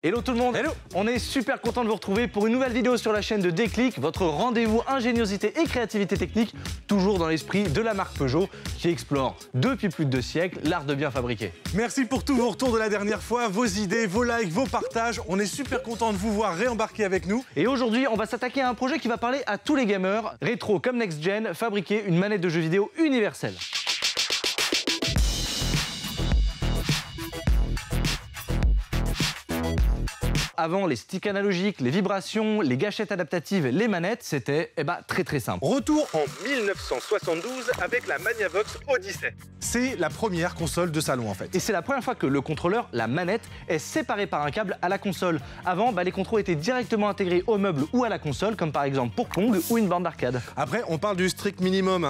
Hello tout le monde. Hello. On est super content de vous retrouver pour une nouvelle vidéo sur la chaîne de Déclic, votre rendez-vous ingéniosité et créativité technique, toujours dans l'esprit de la marque Peugeot qui explore depuis plus de 2 siècles l'art de bien fabriquer. Merci pour tous vos retours de la dernière fois, vos idées, vos likes, vos partages. On est super content de vous voir réembarquer avec nous. Et aujourd'hui, on va s'attaquer à un projet qui va parler à tous les gamers, rétro comme next-gen, fabriquer une manette de jeux vidéo universelle. Avant, les sticks analogiques, les vibrations, les gâchettes adaptatives, les manettes, c'était très simple. Retour en 1972 avec la Magnavox Odyssey. C'est la première console de salon en fait. Et c'est la première fois que le contrôleur, la manette, est séparé par un câble à la console. Avant, les contrôles étaient directement intégrés au meuble ou à la console, comme par exemple pour Pong ou une borne d'arcade. Après, on parle du strict minimum,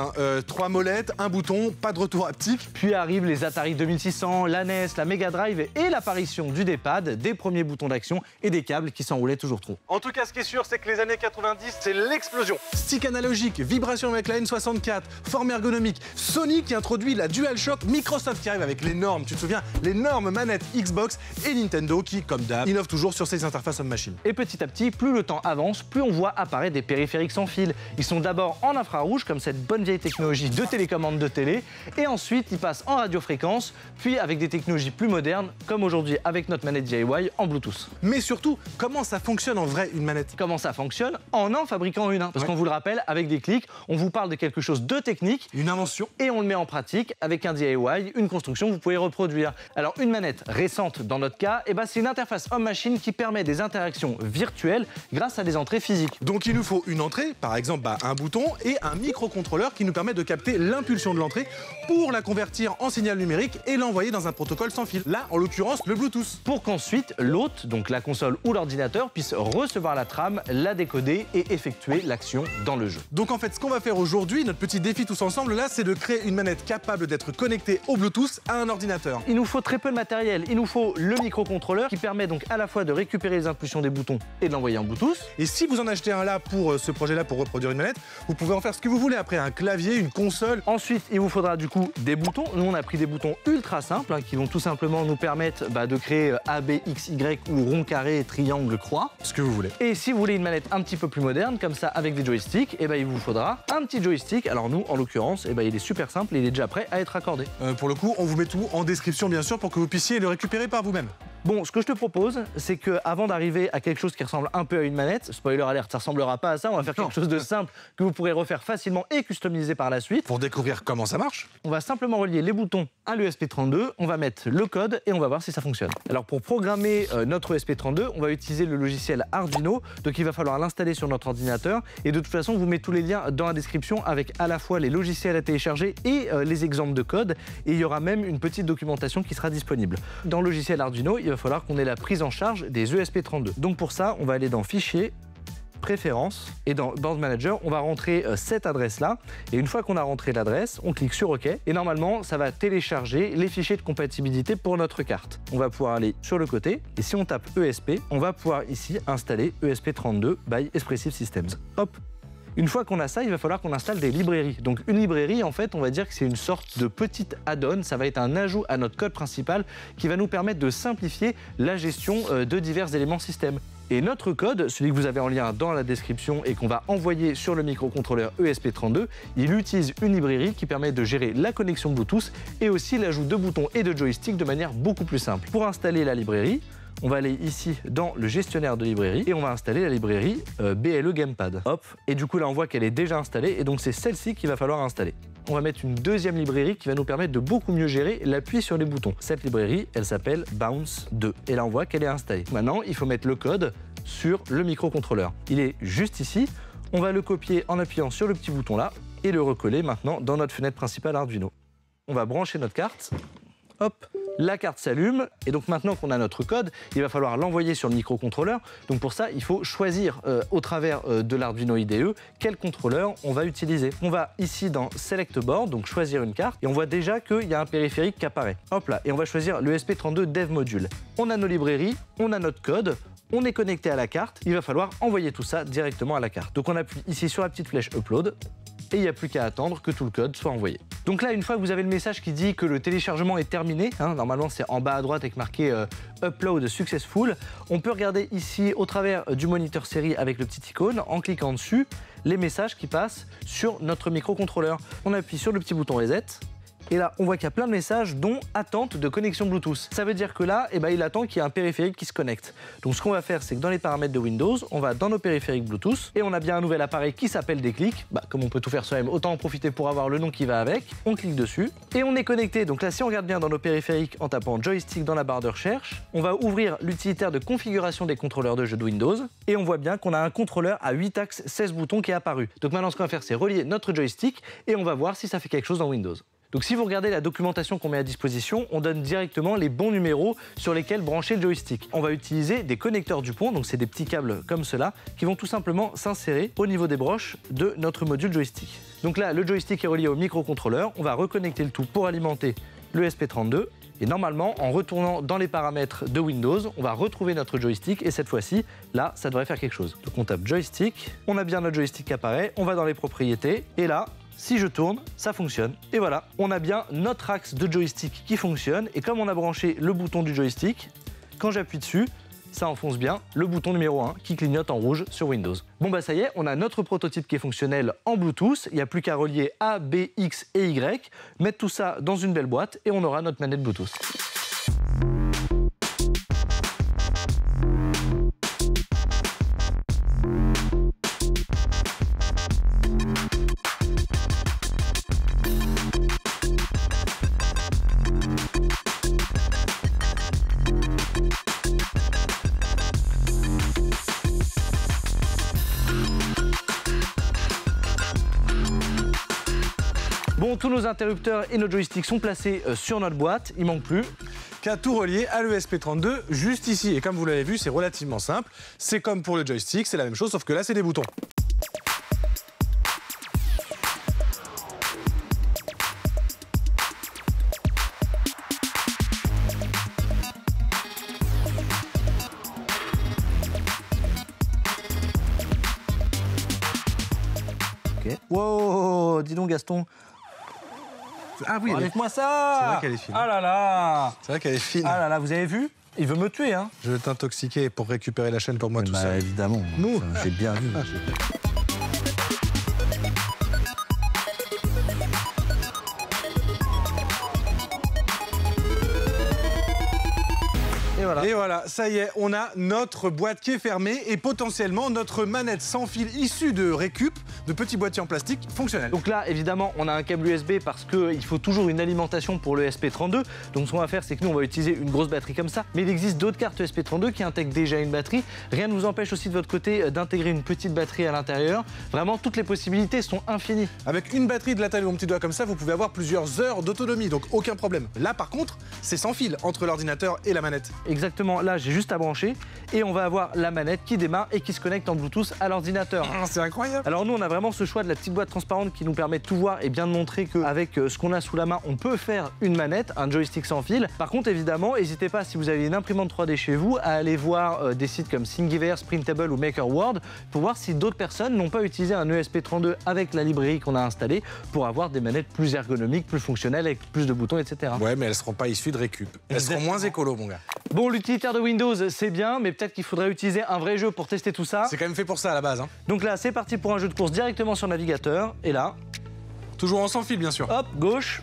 3 molettes, un bouton, pas de retour haptique. Puis arrivent les Atari 2600, la NES, la Mega Drive et l'apparition du D-pad, des premiers boutons d'action et des câbles qui s'enroulaient toujours trop. En tout cas, ce qui est sûr, c'est que les années 90, c'est l'explosion. Stick analogique, vibration avec la N64, forme ergonomique, Sony qui introduit la DualShock, Microsoft qui arrive avec l'énorme, tu te souviens, l'énorme manette Xbox et Nintendo qui, comme d'hab, innove toujours sur ses interfaces homme-machine. Et petit à petit, plus le temps avance, plus on voit apparaître des périphériques sans fil. Ils sont d'abord en infrarouge, comme cette bonne vieille technologie de télécommande de télé, et ensuite ils passent en radiofréquence, puis avec des technologies plus modernes, comme aujourd'hui avec notre manette DIY en Bluetooth. Mais surtout, comment ça fonctionne en vrai une manette? Comment ça fonctionne en fabriquant une. Parce qu'on vous le rappelle, avec Déclic, on vous parle de quelque chose de technique. Une invention. Et on le met en pratique avec un DIY, une construction que vous pouvez reproduire. Alors une manette récente dans notre cas, c'est une interface homme-machine qui permet des interactions virtuelles grâce à des entrées physiques. Donc il nous faut une entrée, par exemple un bouton et un microcontrôleur qui nous permet de capter l'impulsion de l'entrée pour la convertir en signal numérique et l'envoyer dans un protocole sans fil. Là, en l'occurrence, le Bluetooth. Pour qu'ensuite l'hôte, donc la console ou l'ordinateur, puisse recevoir la trame, la décoder et effectuer l'action dans le jeu. Donc en fait, ce qu'on va faire aujourd'hui, notre petit défi tous ensemble là, c'est de créer une manette capable d'être connectée au Bluetooth à un ordinateur. Il nous faut très peu de matériel. Il nous faut le microcontrôleur qui permet donc à la fois de récupérer les impulsions des boutons et de l'envoyer en Bluetooth. Et si vous en achetez un là pour ce projet-là, pour reproduire une manette, vous pouvez en faire ce que vous voulez après, un clavier, une console. Ensuite, il vous faudra du coup des boutons. Nous, on a pris des boutons ultra simples qui vont tout simplement nous permettre de créer A, B, X, Y ou rond, carré, triangle, croix. Ce que vous voulez. Et si vous voulez une manette un petit peu plus moderne, comme ça avec des joysticks, il vous faudra un petit joystick. Alors nous, en l'occurrence, il est super simple et il est déjà prêt à être accordé. Pour le coup, on vous met tout en description bien sûr pour que vous puissiez le récupérer par vous-même. Bon, ce que je te propose, c'est que avant d'arriver à quelque chose qui ressemble un peu à une manette, spoiler alert, ça ressemblera pas à ça, on va faire quelque chose de simple que vous pourrez refaire facilement et customiser par la suite. Pour découvrir comment ça marche, on va simplement relier les boutons à l'ESP32, on va mettre le code et on va voir si ça fonctionne. Alors pour programmer notre ESP32, on va utiliser le logiciel Arduino, donc il va falloir l'installer sur notre ordinateur et de toute façon, on vous met tous les liens dans la description avec à la fois les logiciels à télécharger et les exemples de code et il y aura même une petite documentation qui sera disponible. Dans le logiciel Arduino, il va falloir qu'on ait la prise en charge des ESP32. Donc pour ça, on va aller dans Fichier, Préférences et dans Board Manager, on va rentrer cette adresse-là. Et une fois qu'on a rentré l'adresse, on clique sur OK. Et normalement, ça va télécharger les fichiers de compatibilité pour notre carte. On va pouvoir aller sur le côté. Et si on tape ESP, on va pouvoir ici installer ESP32 by Espressif Systems. Hop. Une fois qu'on a ça, il va falloir qu'on installe des librairies. Donc une librairie, en fait, on va dire que c'est une sorte de petite add-on. Ça va être un ajout à notre code principal qui va nous permettre de simplifier la gestion de divers éléments système. Et notre code, celui que vous avez en lien dans la description et qu'on va envoyer sur le microcontrôleur ESP32, il utilise une librairie qui permet de gérer la connexion Bluetooth et aussi l'ajout de boutons et de joysticks de manière beaucoup plus simple. Pour installer la librairie, on va aller ici dans le gestionnaire de librairie et on va installer la librairie BLE Gamepad. Hop, et du coup là on voit qu'elle est déjà installée et donc c'est celle-ci qu'il va falloir installer. On va mettre une deuxième librairie qui va nous permettre de beaucoup mieux gérer l'appui sur les boutons. Cette librairie, elle s'appelle Bounce 2 et là on voit qu'elle est installée. Maintenant, il faut mettre le code sur le microcontrôleur. Il est juste ici. On va le copier en appuyant sur le petit bouton là et le recoller maintenant dans notre fenêtre principale Arduino. On va brancher notre carte. Hop, la carte s'allume et donc maintenant qu'on a notre code, il va falloir l'envoyer sur le microcontrôleur. Donc pour ça, il faut choisir au travers de l'Arduino IDE quel contrôleur on va utiliser. On va ici dans Select Board, donc choisir une carte et on voit déjà qu'il y a un périphérique qui apparaît. Hop là, et on va choisir le ESP32 Dev Module. On a nos librairies, on a notre code, on est connecté à la carte, il va falloir envoyer tout ça directement à la carte. Donc on appuie ici sur la petite flèche Upload et il n'y a plus qu'à attendre que tout le code soit envoyé. Donc là, une fois que vous avez le message qui dit que le téléchargement est terminé, normalement c'est en bas à droite avec marqué Upload Successful, on peut regarder ici au travers du moniteur série avec le petit icône, en cliquant dessus, les messages qui passent sur notre microcontrôleur. On appuie sur le petit bouton Reset. Et là, on voit qu'il y a plein de messages, dont attente de connexion Bluetooth. Ça veut dire que là, il attend qu'il y ait un périphérique qui se connecte. Donc ce qu'on va faire, c'est que dans les paramètres de Windows, on va dans nos périphériques Bluetooth, et on a bien un nouvel appareil qui s'appelle Déclic. Comme on peut tout faire soi-même, autant en profiter pour avoir le nom qui va avec. On clique dessus, et on est connecté. Donc là, si on regarde bien dans nos périphériques, en tapant joystick dans la barre de recherche, on va ouvrir l'utilitaire de configuration des contrôleurs de jeu de Windows, et on voit bien qu'on a un contrôleur à 8 axes, 16 boutons qui est apparu. Donc maintenant, ce qu'on va faire, c'est relier notre joystick, et on va voir si ça fait quelque chose dans Windows. Donc si vous regardez la documentation qu'on met à disposition, on donne directement les bons numéros sur lesquels brancher le joystick. On va utiliser des connecteurs Dupont, donc c'est des petits câbles comme cela, qui vont tout simplement s'insérer au niveau des broches de notre module joystick. Donc là, le joystick est relié au microcontrôleur, on va reconnecter le tout pour alimenter le SP32. Et normalement, en retournant dans les paramètres de Windows, on va retrouver notre joystick et cette fois-ci, là, ça devrait faire quelque chose. Donc on tape joystick, on a bien notre joystick qui apparaît, on va dans les propriétés et là, si je tourne, ça fonctionne. Et voilà, on a bien notre axe de joystick qui fonctionne. Et comme on a branché le bouton du joystick, quand j'appuie dessus, ça enfonce bien le bouton numéro 1 qui clignote en rouge sur Windows. Bon ça y est, on a notre prototype qui est fonctionnel en Bluetooth. Il n'y a plus qu'à relier A, B, X et Y, mettre tout ça dans une belle boîte et on aura notre manette Bluetooth. Bon, tous nos interrupteurs et nos joysticks sont placés sur notre boîte, il manque plus qu'à tout relier à l'ESP32 juste ici. Et comme vous l'avez vu, c'est relativement simple. C'est comme pour le joystick, c'est la même chose, sauf que là, c'est des boutons. Ok. Wow, dis donc Gaston. Ah oui, enlève-moi ça. C'est vrai qu'elle est fine. Ah là là. C'est vrai qu'elle est fine. Ah là là, vous avez vu? Il veut me tuer, hein. Je vais t'intoxiquer pour récupérer la chaîne pour moi tout seul. Évidemment. Nous. J'ai bien vu. Et voilà, ça y est, on a notre boîte qui est fermée et potentiellement notre manette sans fil issue de récup, de petits boîtiers en plastique fonctionnels. Donc là, évidemment, on a un câble USB parce qu'il faut toujours une alimentation pour le SP32. Donc ce qu'on va faire, c'est que nous, on va utiliser une grosse batterie comme ça. Mais il existe d'autres cartes SP32 qui intègrent déjà une batterie. Rien ne vous empêche aussi de votre côté d'intégrer une petite batterie à l'intérieur. Vraiment, toutes les possibilités sont infinies. Avec une batterie de la taille de mon petit doigt comme ça, vous pouvez avoir plusieurs heures d'autonomie, donc aucun problème. Là, par contre, c'est sans fil entre l'ordinateur et la manette. Exactement, là j'ai juste à brancher et on va avoir la manette qui démarre et qui se connecte en Bluetooth à l'ordinateur. Ah, c'est incroyable. Alors nous on a vraiment ce choix de la petite boîte transparente qui nous permet de tout voir et bien de montrer qu'avec ce qu'on a sous la main, on peut faire une manette, un joystick sans fil. Par contre évidemment, n'hésitez pas si vous avez une imprimante 3D chez vous à aller voir des sites comme Thingiverse, Printable ou MakerWorld pour voir si d'autres personnes n'ont pas utilisé un ESP32 avec la librairie qu'on a installée pour avoir des manettes plus ergonomiques, plus fonctionnelles, avec plus de boutons, etc. Ouais, mais elles seront pas issues de récup. Elles seront moins écolo, mon gars. Bon, l'utilitaire de Windows, c'est bien, mais peut-être qu'il faudrait utiliser un vrai jeu pour tester tout ça. C'est quand même fait pour ça à la base. Hein. Donc là, c'est parti pour un jeu de course directement sur navigateur. Et là, toujours en sans fil, bien sûr. Hop, gauche,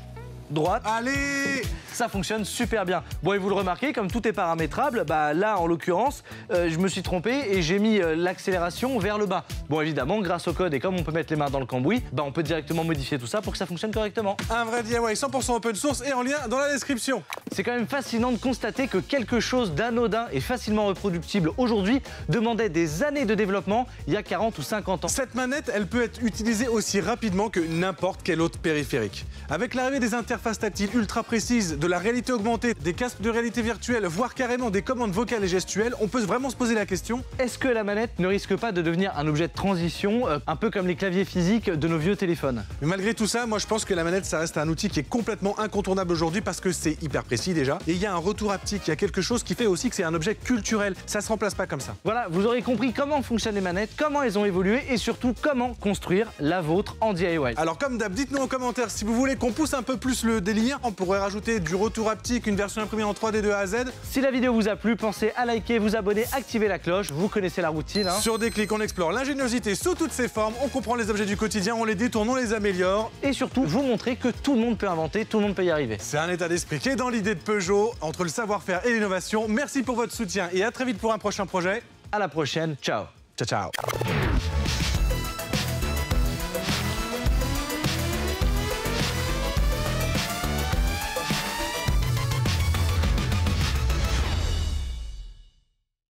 droite. Allez! Ça fonctionne super bien. Bon, et vous le remarquez, comme tout est paramétrable, bah là, en l'occurrence, je me suis trompé et j'ai mis l'accélération vers le bas. Bon, évidemment, grâce au code et comme on peut mettre les mains dans le cambouis, bah on peut directement modifier tout ça pour que ça fonctionne correctement. Un vrai DIY 100% open source et en lien dans la description. C'est quand même fascinant de constater que quelque chose d'anodin et facilement reproductible aujourd'hui demandait des années de développement il y a 40 ou 50 ans. Cette manette, elle peut être utilisée aussi rapidement que n'importe quel autre périphérique. Avec l'arrivée des interfaces tactiles ultra précises de de la réalité augmentée, des casques de réalité virtuelle, voire carrément des commandes vocales et gestuelles, on peut vraiment se poser la question: est-ce que la manette ne risque pas de devenir un objet de transition, un peu comme les claviers physiques de nos vieux téléphones? Mais malgré tout ça, moi je pense que la manette, ça reste un outil qui est complètement incontournable aujourd'hui parce que c'est hyper précis déjà. Et il y a un retour haptique, il y a quelque chose qui fait aussi que c'est un objet culturel. Ça se remplace pas comme ça. Voilà, vous aurez compris comment fonctionnent les manettes, comment elles ont évolué et surtout comment construire la vôtre en DIY. Alors comme d'hab, dites-nous en commentaire si vous voulez qu'on pousse un peu plus le délire. On pourrait rajouter du retour haptique, une version imprimée en 3D de A à Z. Si la vidéo vous a plu, pensez à liker, vous abonner, activer la cloche. Vous connaissez la routine. Sur Déclic, on explore l'ingéniosité sous toutes ses formes, on comprend les objets du quotidien, on les détourne, on les améliore. Et surtout, vous montrer que tout le monde peut inventer, tout le monde peut y arriver. C'est un état d'esprit qui est dans l'idée de Peugeot, entre le savoir-faire et l'innovation. Merci pour votre soutien et à très vite pour un prochain projet. À la prochaine, ciao. Ciao, ciao.